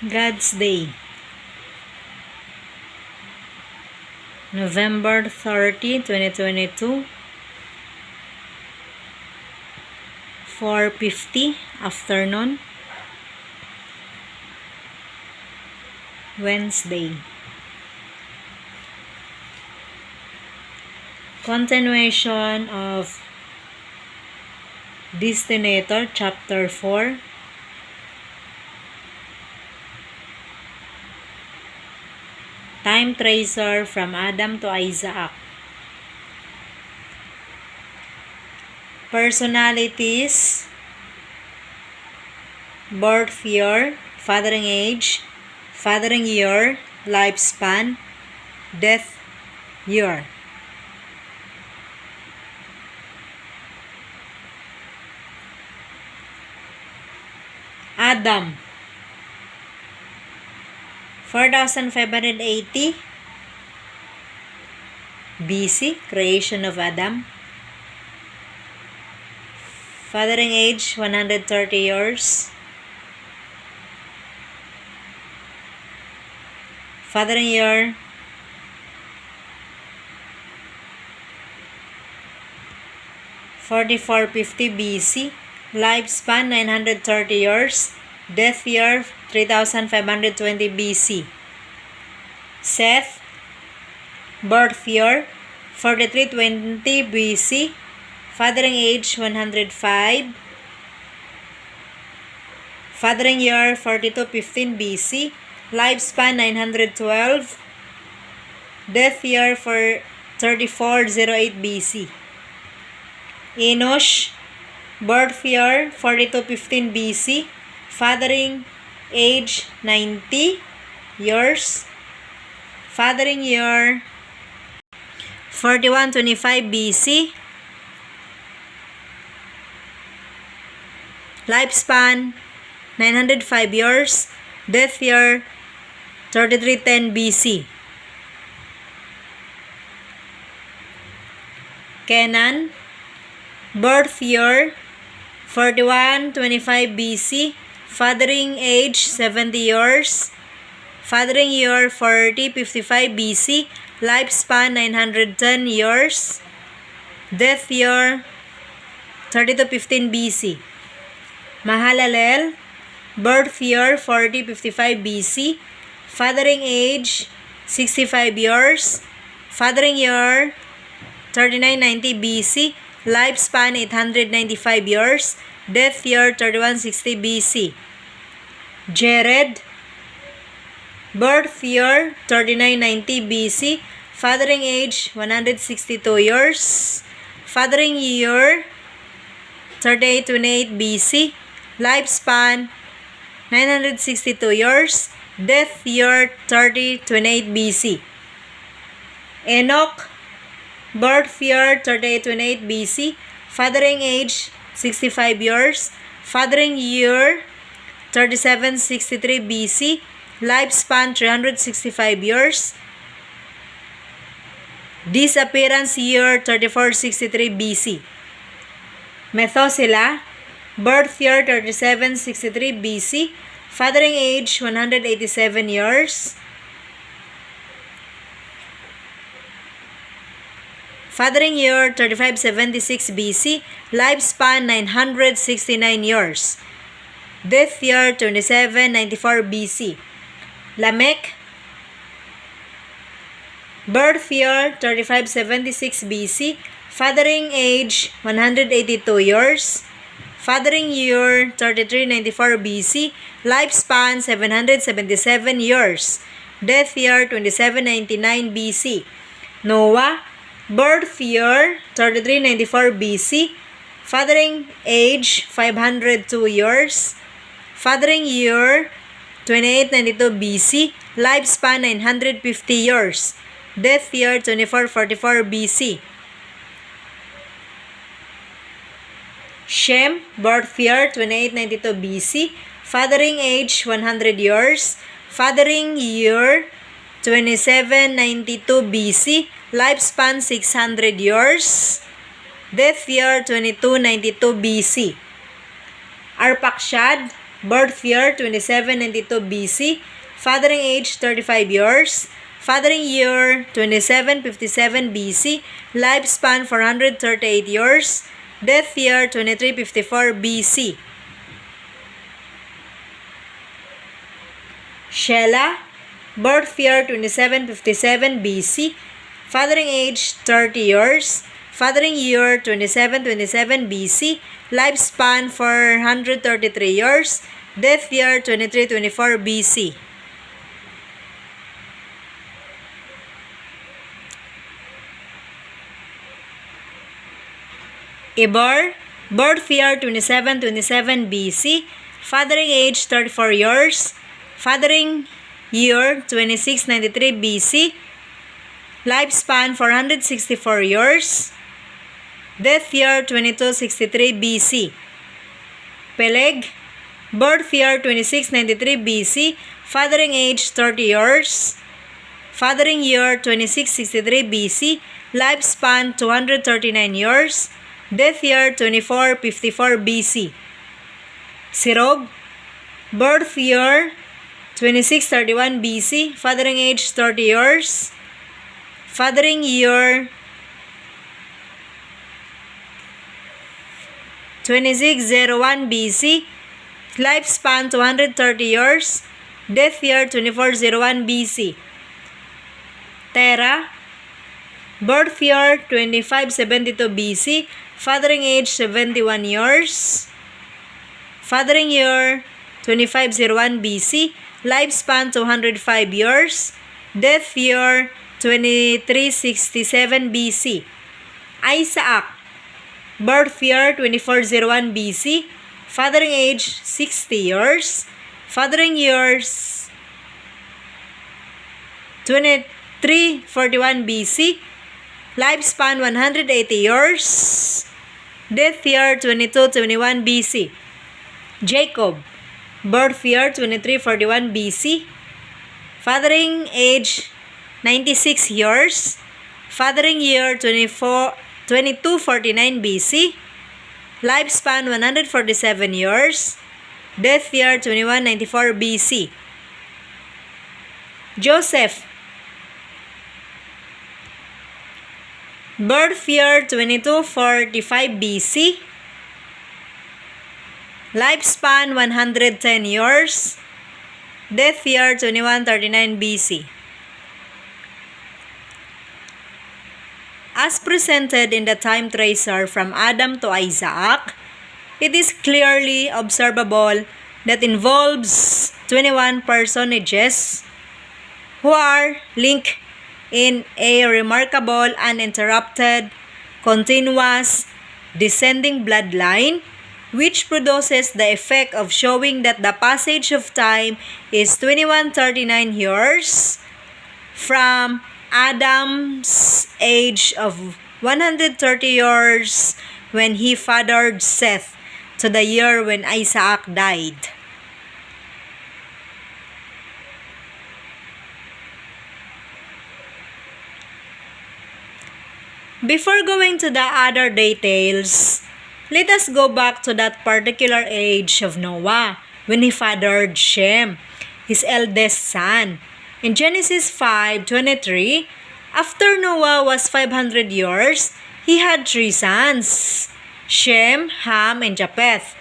God's Day, November 30, 2022, 4:50 afternoon, Wednesday. Continuation of DESTINATOR, Chapter 4. Time tracer from Adam to Isaac. Personalities: birth year, fathering age, fathering year, lifespan, death year. Adam, 4,580 BC, creation of Adam. Fathering age, 130 years. Fathering year, (4450 BC). Lifespan, 930 years. Death year, 3,520 BC. Seth, birth year, 4320 BC. Fathering age, 105. Fathering year, 4215 BC. Lifespan, 912. Death year for 3408 BC. Enosh, birth year, 4215 BC. Fathering age, 90 years. Fathering year, 4125 BC. Lifespan, 905 years. Death year, 3310 BC. Kenan, birth year, 4125 BC. Fathering age, 70 years. Fathering year, 4055 BC. Lifespan, 910 years. Death year, 3215 BC. Mahalalel, birth year, 4055 BC. Fathering age, 65 years. Fathering year, 3990 BC. Lifespan, 895 years. Death year, 3160 BC. Jared, birth year, 3990 BC. Fathering age, 162 years. Fathering year, 3828 BC. Lifespan, 962 years. Death year, 3028 BC. Enoch, birth year, 3828 BC. Fathering age, 65 years. Fathering year, 3763 BC. Lifespan, 365 years. Disappearance year, 3463 BC. Methuselah, birth year, 3763 BC. Fathering age, 187 years. Fathering year, 3576 BC. Lifespan, 969 years. Death year, 2794 BC. Lamech, birth year, 3576 BC. Fathering age, 182 years. Fathering year, 3394 BC. Lifespan, 777 years. Death year, 2799 BC. Noah, birth year, 3394 BC. Fathering age, 502 years. Fathering year, 2892 BC. Lifespan, 950 years. Death year, 2444 BC. Shem, birth year, 2892 BC. Fathering age, 100 years. Fathering year, 2792 BC. Lifespan, 600 years. Death year, 2292 BC. Arpakshad, birth year 2792 BC, fathering age 35 years, fathering year 2757 BC, lifespan 438 years, death year 2354 BC. Shelah, birth year 2757 BC, fathering age 30 years, fathering year 2727 BC, lifespan 433 years, death year 2324 BC. Eber, birth year 2727 BC, fathering age 34 years, fathering year 2693 BC, lifespan 464 years, death year 2263 BC. Peleg, birth year 2693 BC, fathering age 30 years, fathering year 2663 BC, lifespan 239 years, death year 2454 BC. Sirog, birth year 2631 BC, fathering age 30 years, fathering year 2601 BC, lifespan 230 years, death year 2401 BC. Terah, birth year 2572 BC, fathering age 71 years, fathering year 2501 BC, lifespan 205 years, death year 2367 BC. Isaac, birth year 2401 BC, fathering age 60 years, fathering years 2341 BC, lifespan 180 years, death year 2221 BC. Jacob, birth year 2341 BC, fathering age 96 years, fathering year 2249 BC, lifespan 147 years, death year 2194 BC. Joseph, birth year 2245 BC, lifespan 110 years, death year 2139 BC. As presented in the time tracer from Adam to Isaac, it is clearly observable that involves 21 personages who are linked in a remarkable, uninterrupted, continuous, descending bloodline, which produces the effect of showing that the passage of time is 2139 years from Adam's age of 130 years when he fathered Seth to the year when Isaac died. Before going to the other details, let us go back to that particular age of Noah when he fathered Shem, his eldest son. In Genesis 5:23, after Noah was 500 years, he had 3 sons, Shem, Ham, and Japheth.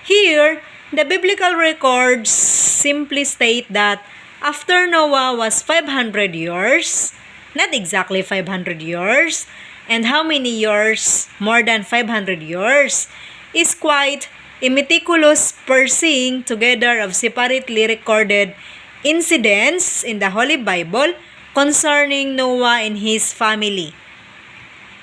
Here, the biblical records simply state that after Noah was 500 years, not exactly 500 years, and how many years more than 500 years, is quite a meticulous parsing together of separately recorded incidents in the Holy Bible concerning Noah and his family.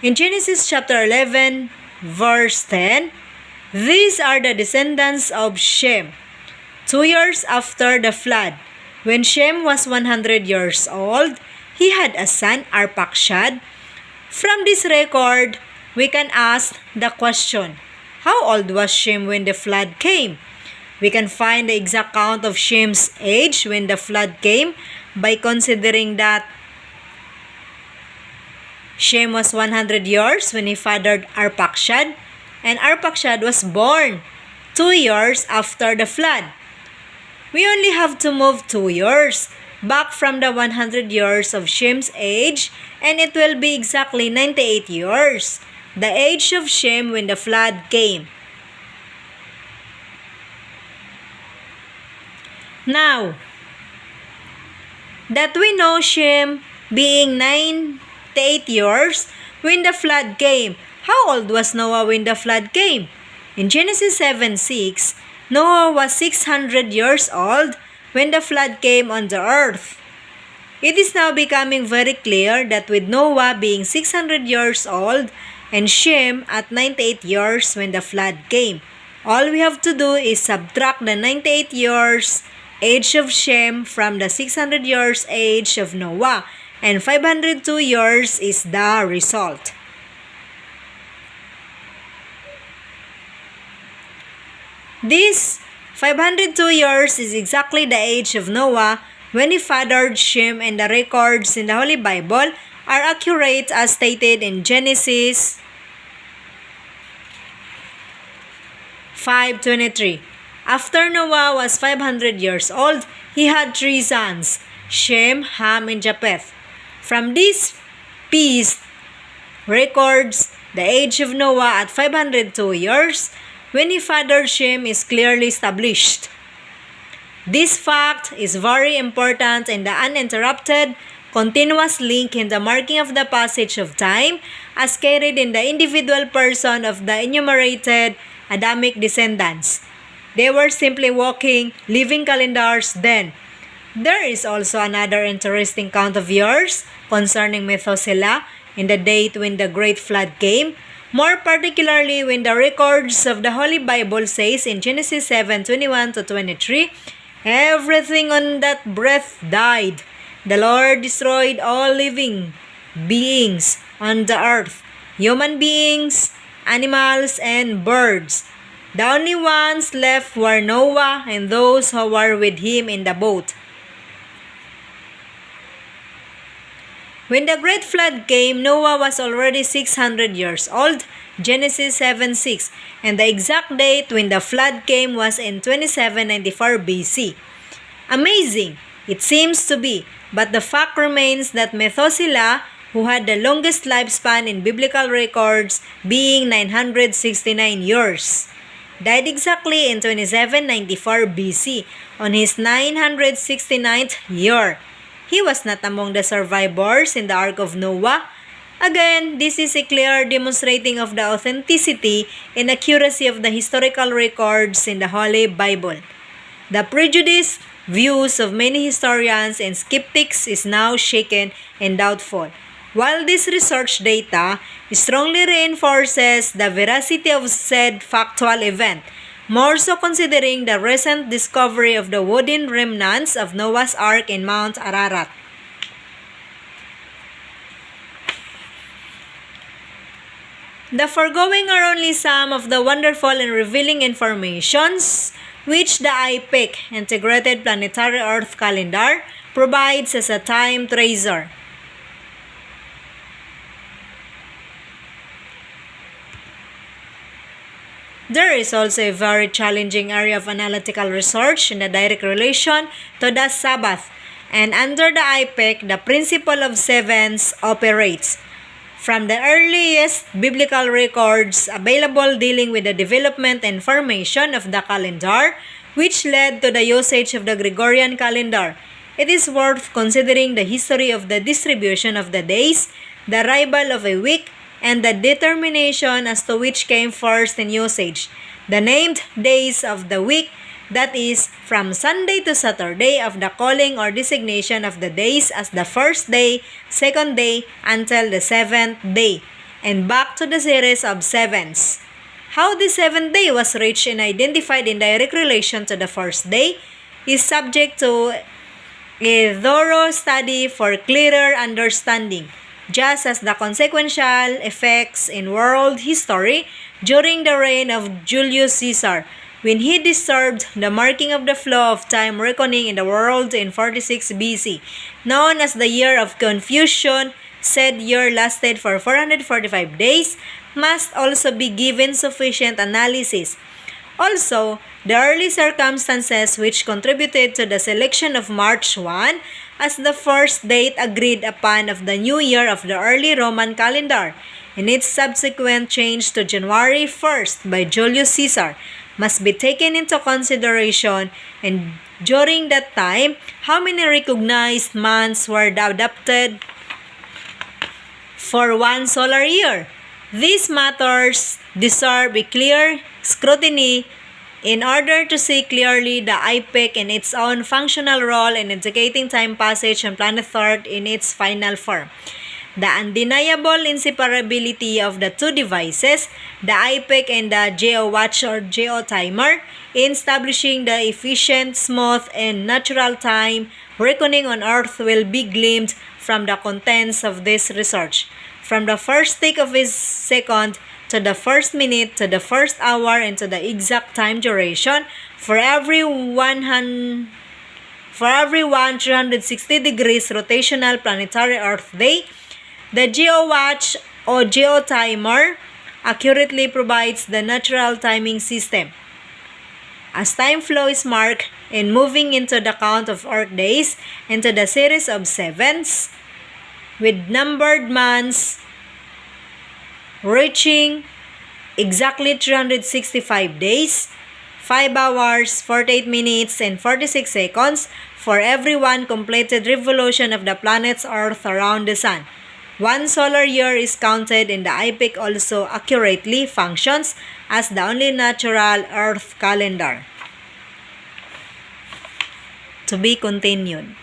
In Genesis chapter 11, verse 10, these are the descendants of Shem, 2 years after the flood. When Shem was 100 years old, he had a son, Arpachshad. From this record, we can ask the question, how old was Shem when the flood came? We can find the exact count of Shem's age when the flood came by considering that Shem was 100 years when he fathered Arpachshad, and Arpachshad was born 2 years after the flood. we only have to move 2 years back from the 100 years of Shem's age, and it will be exactly 98 years, the age of Shem when the flood came. Now, that we know Shem being 98 years when the flood came, how old was Noah when the flood came? In Genesis 7:6, Noah was 600 years old when the flood came on the earth. It is now becoming very clear that with Noah being 600 years old and Shem at 98 years when the flood came, all we have to do is subtract the 98 years age of Shem from the 600 years age of Noah, and 502 years is the result. This 502 years is exactly the age of Noah when he fathered Shem, and the records in the Holy Bible are accurate as stated in Genesis 5:23. After Noah was 500 years old, he had 3 sons, Shem, Ham, and Japheth. From this piece records the age of Noah at 502 years when he fathered Shem is clearly established. This fact is very important in the uninterrupted, continuous link in the marking of the passage of time as carried in the individual person of the enumerated Adamic descendants. They were simply walking, living calendars then. There is also another interesting count of years concerning Methuselah in the date when the great flood came, more particularly when the records of the Holy Bible says in Genesis 7:21-23, everything on that breath died. The Lord destroyed all living beings on the earth, human beings, animals, and birds. The only ones left were Noah and those who were with him in the boat. When the great flood came, Noah was already 600 years old, Genesis 7:6, and the exact date when the flood came was in 2794 BC. Amazing, it seems to be, but the fact remains that Methuselah, who had the longest lifespan in biblical records, being 969 years, died exactly in 2794 BC on his 969th year. He was not among the survivors in the Ark of Noah. Again, this is a clear demonstrating of the authenticity and accuracy of the historical records in the Holy Bible. The prejudiced views of many historians and skeptics is now shaken and doubtful, while this research data strongly reinforces the veracity of said factual event, more so considering the recent discovery of the wooden remnants of Noah's Ark in Mount Ararat. The foregoing are only some of the wonderful and revealing informations which the IPIC Integrated Planetary Earth Calendar provides as a time tracer. There is also a very challenging area of analytical research in the direct relation to the Sabbath, and under the IPIC, the principle of sevens operates. From the earliest biblical records available dealing with the development and formation of the calendar, which led to the usage of the Gregorian calendar, it is worth considering the history of the distribution of the days, the arrival of a week, and the determination as to which came first in usage. The named days of the week, that is, from Sunday to Saturday, of the calling or designation of the days as the first day, second day, until the seventh day, and back to the series of sevens. How the seventh day was reached and identified in direct relation to the first day is subject to a thorough study for clearer understanding, just as the consequential effects in world history during the reign of Julius Caesar, when he disturbed the marking of the flow of time reckoning in the world in 46 BC, known as the Year of Confusion. Said year lasted for 445 days, must also be given sufficient analysis. Also, the early circumstances which contributed to the selection of March 1 as the first date agreed upon of the new year of the early Roman calendar, and its subsequent change to January 1st by Julius Caesar, must be taken into consideration, and during that time, how many recognized months were adopted for one solar year? These matters deserve a clear scrutiny in order to see clearly the epoch and its own functional role in indicating time passage on planet Earth in its final form. The undeniable inseparability of the two devices, the epoch and the geo-watch or geo-timer, in establishing the efficient, smooth, and natural time reckoning on Earth will be gleaned from the contents of this research. From the first tick of a second to the first minute to the first hour and to the exact time duration for every 360 degrees rotational planetary Earth day, the GeoWatch or GeoTimer accurately provides the natural timing system. As time flow is marked in moving into the count of Earth days into the series of sevens, with numbered months reaching exactly 365 days, 5 hours, 48 minutes, and 46 seconds for every one completed revolution of the planet's Earth around the Sun. One solar year is counted, and the epoch also accurately functions as the only natural Earth calendar. To be continued.